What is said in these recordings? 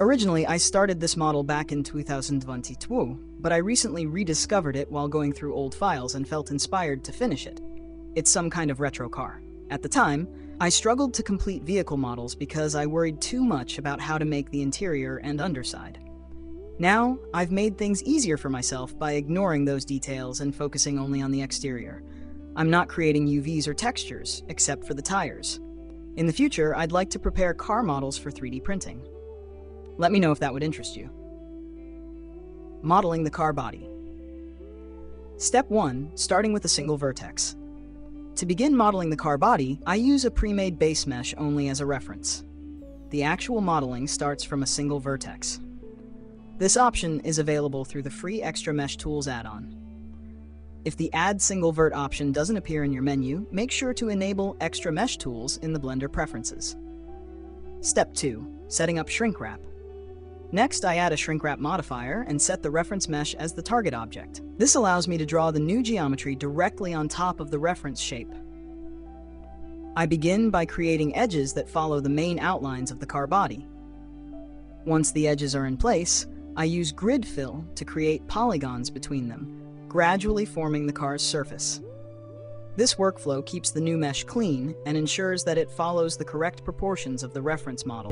Originally, I started this model back in 2022, but I recently rediscovered it while going through old files and felt inspired to finish it. It's some kind of retro car. At the time, I struggled to complete vehicle models because I worried too much about how to make the interior and underside. Now, I've made things easier for myself by ignoring those details and focusing only on the exterior. I'm not creating UVs or textures, except for the tires. In the future, I'd like to prepare car models for 3D printing. Let me know if that would interest you. Modeling the car body. Step 1, starting with a single vertex. To begin modeling the car body, I use a pre-made base mesh only as a reference. The actual modeling starts from a single vertex. This option is available through the free Extra Mesh Tools add-on. If the Add Single Vert option doesn't appear in your menu, make sure to enable Extra Mesh Tools in the Blender preferences. Step 2, setting up Shrinkwrap. Next, I add a Shrinkwrap modifier and set the reference mesh as the target object. This allows me to draw the new geometry directly on top of the reference shape. I begin by creating edges that follow the main outlines of the car body. Once the edges are in place, I use grid fill to create polygons between them, gradually forming the car's surface. This workflow keeps the new mesh clean and ensures that it follows the correct proportions of the reference model.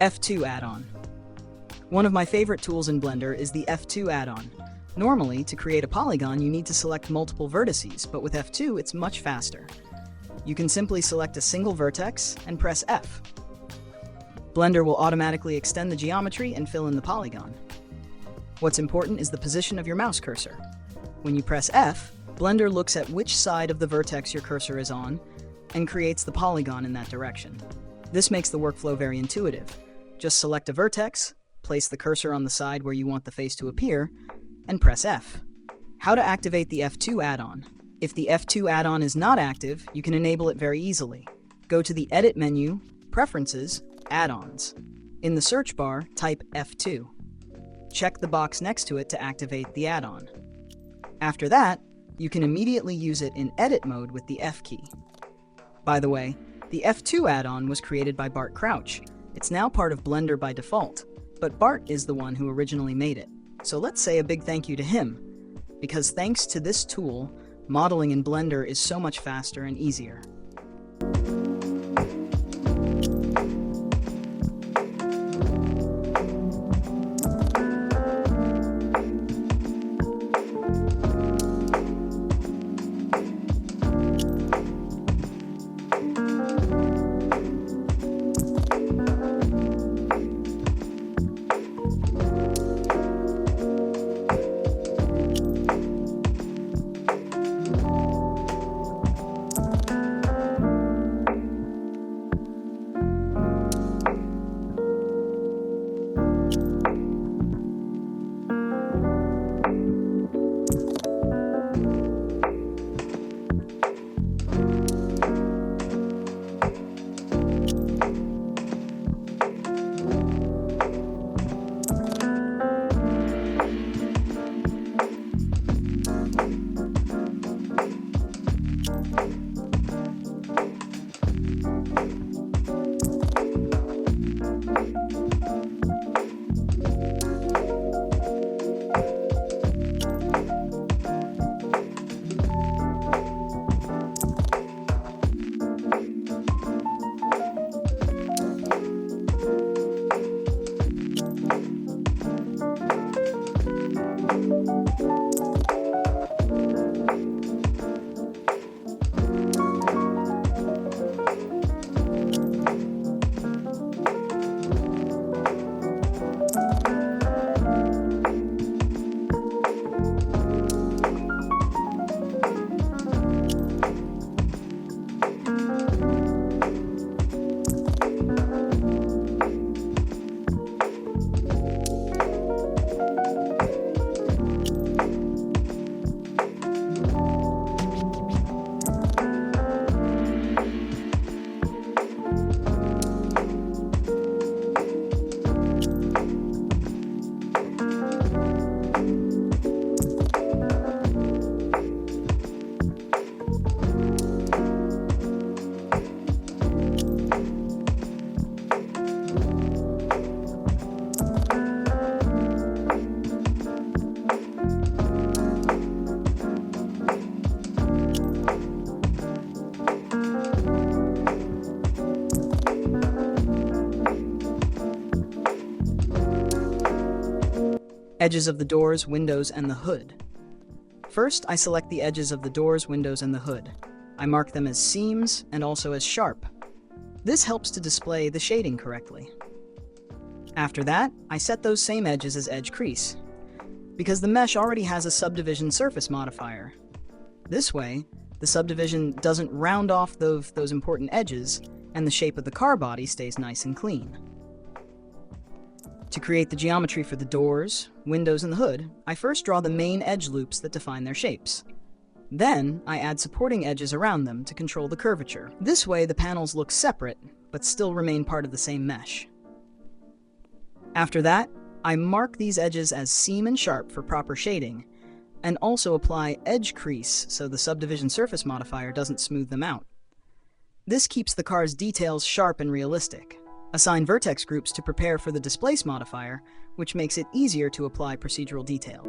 F2 add-on. One of my favorite tools in Blender is the F2 add-on. Normally, to create a polygon, you need to select multiple vertices, but with F2, it's much faster. You can simply select a single vertex and press F. Blender will automatically extend the geometry and fill in the polygon. What's important is the position of your mouse cursor. When you press F, Blender looks at which side of the vertex your cursor is on and creates the polygon in that direction. This makes the workflow very intuitive. Just select a vertex, place the cursor on the side where you want the face to appear, and press F. How to activate the F2 add-on. If the F2 add-on is not active, you can enable it very easily. Go to the Edit menu, Preferences, Add-ons. In the search bar, type F2. Check the box next to it to activate the add-on. After that, you can immediately use it in edit mode with the F key. By the way, the F2 add-on was created by Bart Crouch. It's now part of Blender by default, but Bart is the one who originally made it. So let's say a big thank you to him, because thanks to this tool, modeling in Blender is so much faster and easier. Edges of the doors, windows, and the hood. First, I select the edges of the doors, windows, and the hood. I mark them as seams and also as sharp. This helps to display the shading correctly. After that, I set those same edges as edge crease, because the mesh already has a subdivision surface modifier. This way, the subdivision doesn't round off those important edges, and the shape of the car body stays nice and clean. To create the geometry for the doors, windows, and the hood, I first draw the main edge loops that define their shapes. Then, I add supporting edges around them to control the curvature. This way, the panels look separate, but still remain part of the same mesh. After that, I mark these edges as seam and sharp for proper shading, and also apply edge crease so the subdivision surface modifier doesn't smooth them out. This keeps the car's details sharp and realistic. Assign vertex groups to prepare for the displace modifier, which makes it easier to apply procedural detail.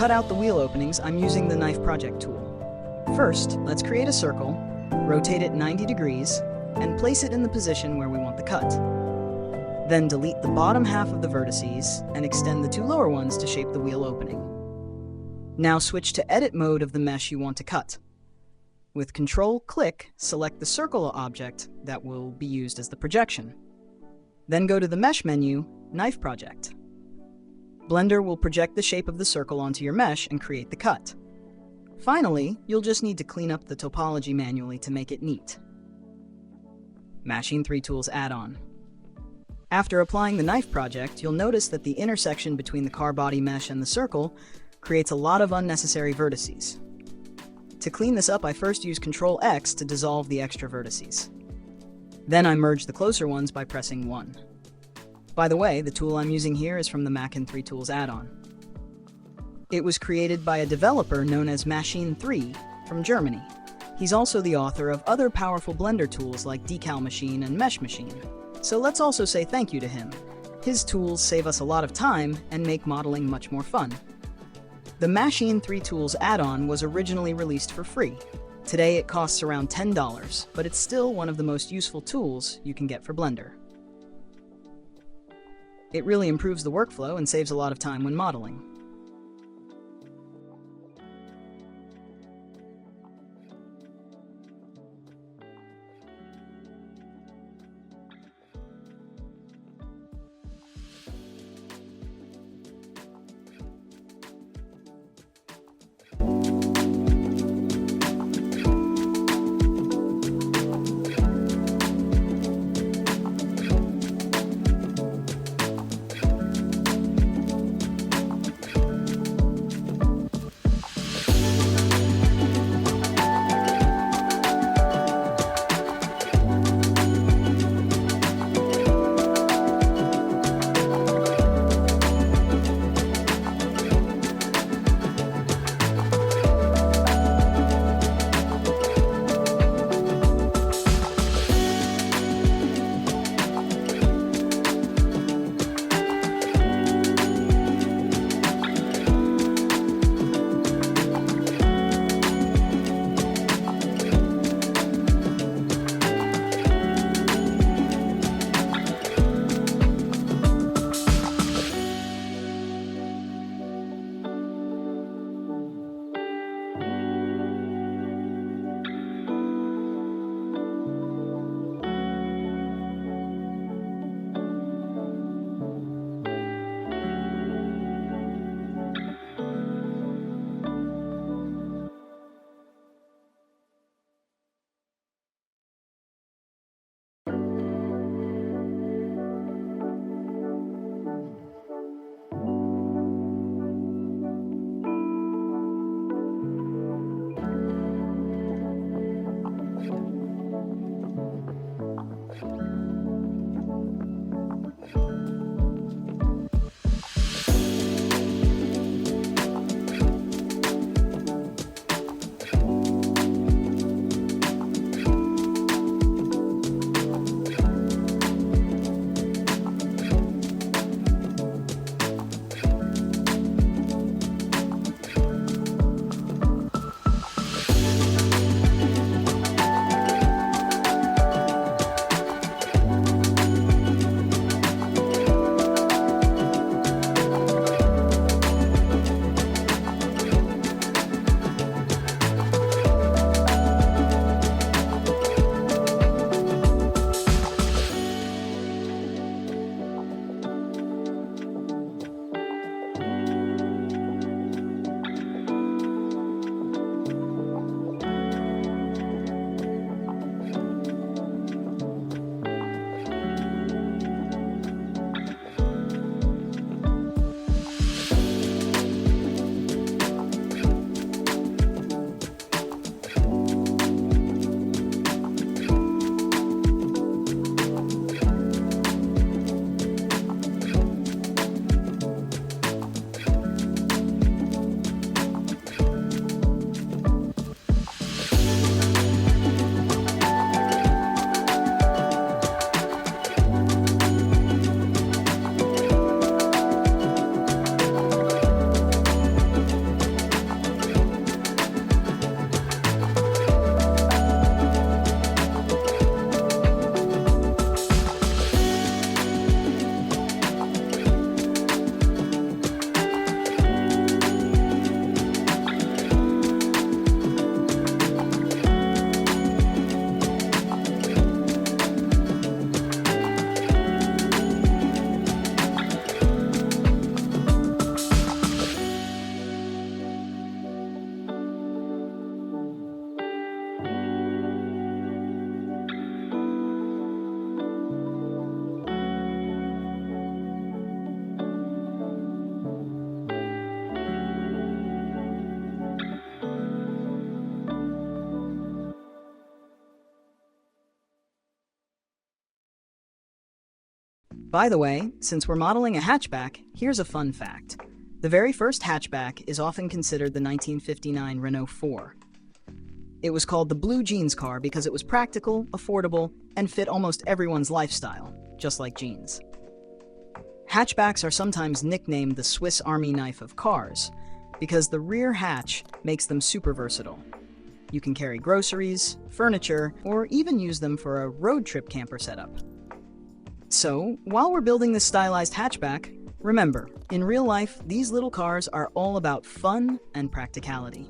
cut out the wheel openings, I'm using the Knife Project tool. First, let's create a circle, rotate it 90 degrees, and place it in the position where we want the cut. Then delete the bottom half of the vertices and extend the two lower ones to shape the wheel opening. Now switch to edit mode of the mesh you want to cut. With Control-click, select the circle object that will be used as the projection. Then go to the Mesh menu, Knife Project. Blender will project the shape of the circle onto your mesh and create the cut. Finally, you'll just need to clean up the topology manually to make it neat. Machine 3 Tools add-on. After applying the Knife Project, you'll notice that the intersection between the car body mesh and the circle creates a lot of unnecessary vertices. To clean this up, I first use Ctrl-X to dissolve the extra vertices. Then I merge the closer ones by pressing 1. By the way, the tool I'm using here is from the Machine 3 Tools add-on. It was created by a developer known as Machine 3 from Germany. He's also the author of other powerful Blender tools like Decal Machine and Mesh Machine. So let's also say thank you to him. His tools save us a lot of time and make modeling much more fun. The Machine 3 Tools add-on was originally released for free. Today it costs around $10, but it's still one of the most useful tools you can get for Blender. It really improves the workflow and saves a lot of time when modeling. By the way, since we're modeling a hatchback, here's a fun fact. The very first hatchback is often considered the 1959 Renault 4. It was called the blue jeans car because it was practical, affordable, and fit almost everyone's lifestyle, just like jeans. Hatchbacks are sometimes nicknamed the Swiss Army knife of cars because the rear hatch makes them super versatile. You can carry groceries, furniture, or even use them for a road trip camper setup. So, while we're building this stylized hatchback, remember, in real life, these little cars are all about fun and practicality.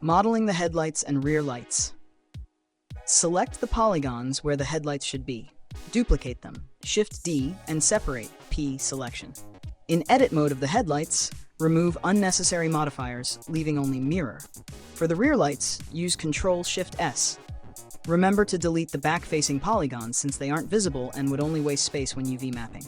Modeling the headlights and rear lights. Select the polygons where the headlights should be. Duplicate them. Shift D and separate P selection. In edit mode of the headlights, remove unnecessary modifiers, leaving only mirror. For the rear lights, use Ctrl-Shift S. Remember to delete the back-facing polygons since they aren't visible and would only waste space when UV mapping.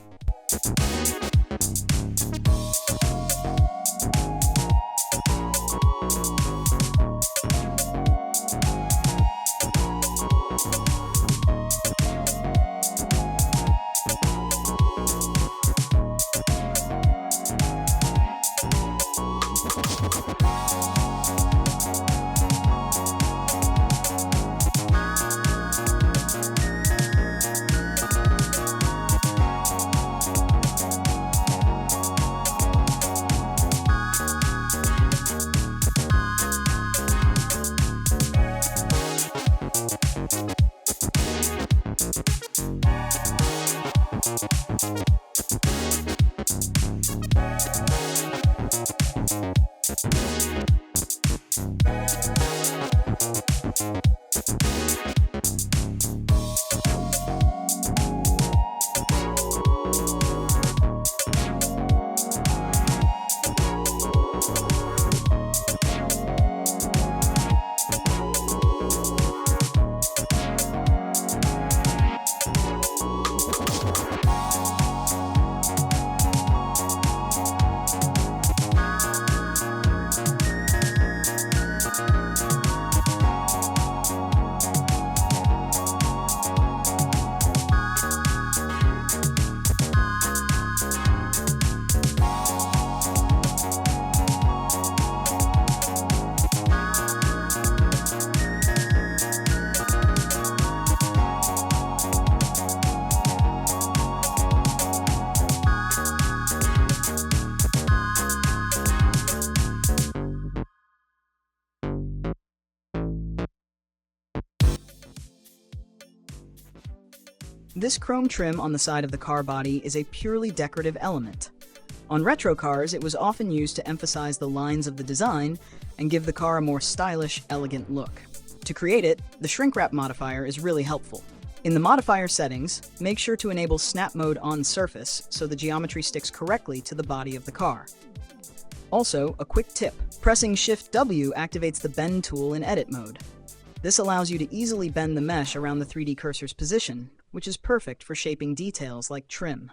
This chrome trim on the side of the car body is a purely decorative element. On retro cars, it was often used to emphasize the lines of the design and give the car a more stylish, elegant look. To create it, the Shrink-Wrap modifier is really helpful. In the modifier settings, make sure to enable Snap Mode on Surface so the geometry sticks correctly to the body of the car. Also, a quick tip: pressing Shift-W activates the Bend tool in Edit mode. This allows you to easily bend the mesh around the 3D cursor's position, which is perfect for shaping details like trim.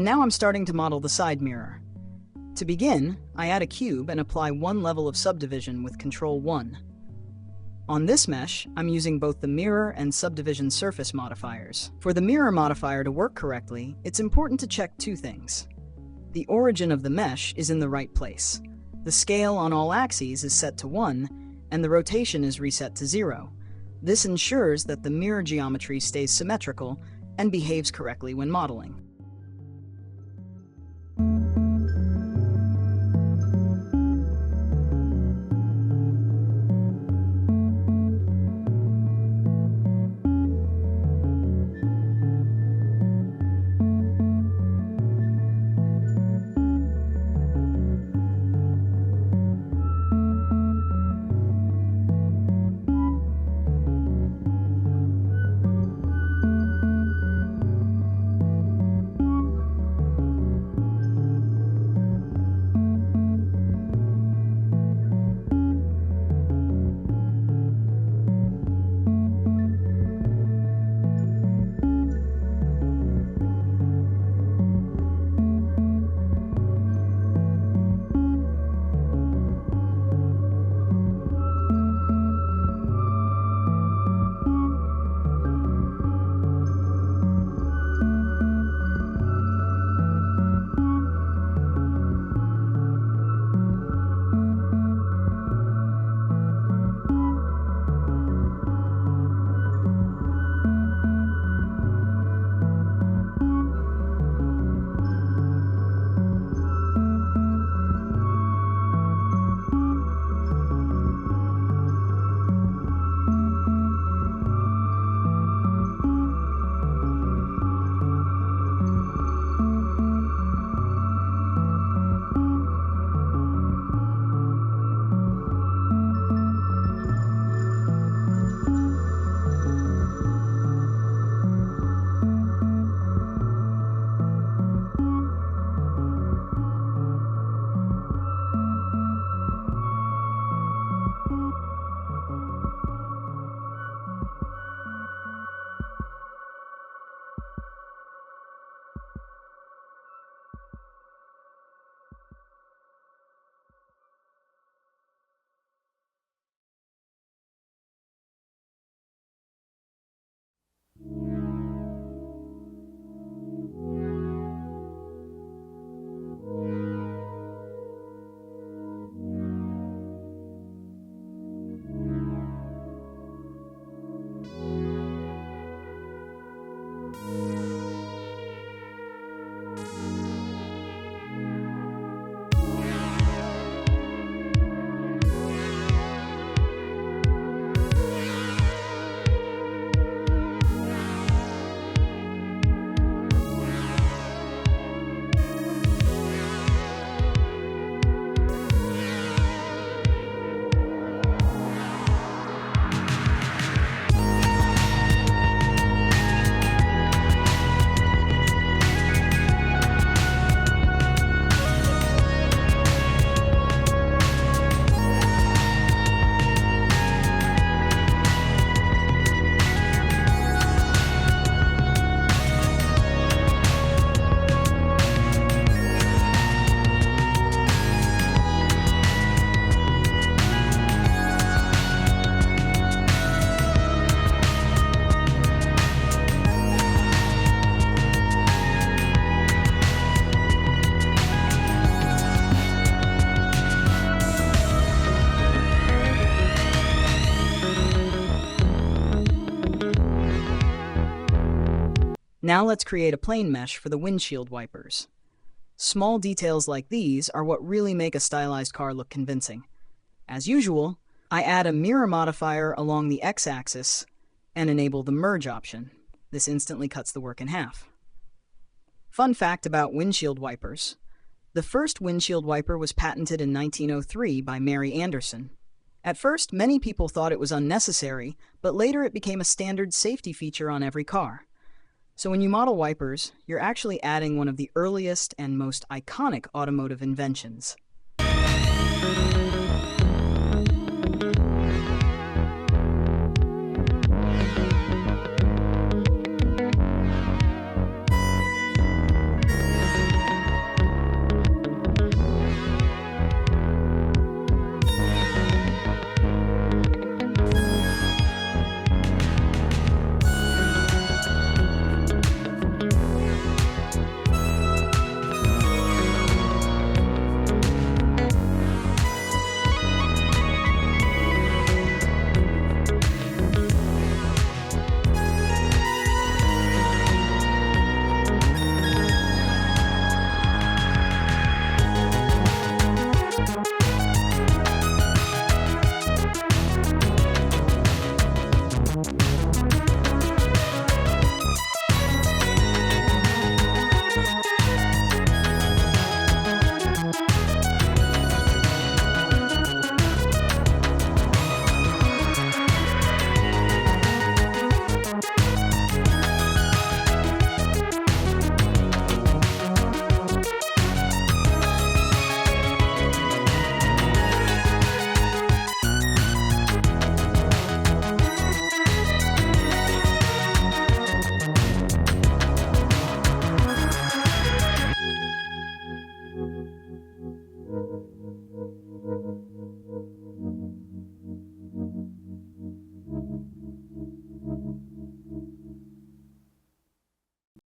And now I'm starting to model the side mirror. To begin, I add a cube and apply one level of subdivision with Ctrl 1. On this mesh, I'm using both the mirror and subdivision surface modifiers. For the mirror modifier to work correctly, it's important to check two things. The origin of the mesh is in the right place. The scale on all axes is set to 1, and the rotation is reset to 0. This ensures that the mirror geometry stays symmetrical and behaves correctly when modeling. Now let's create a plane mesh for the windshield wipers. Small details like these are what really make a stylized car look convincing. As usual, I add a mirror modifier along the x-axis and enable the merge option. This instantly cuts the work in half. Fun fact about windshield wipers. The first windshield wiper was patented in 1903 by Mary Anderson. At first, many people thought it was unnecessary, but later it became a standard safety feature on every car. So when you model wipers, you're actually adding one of the earliest and most iconic automotive inventions.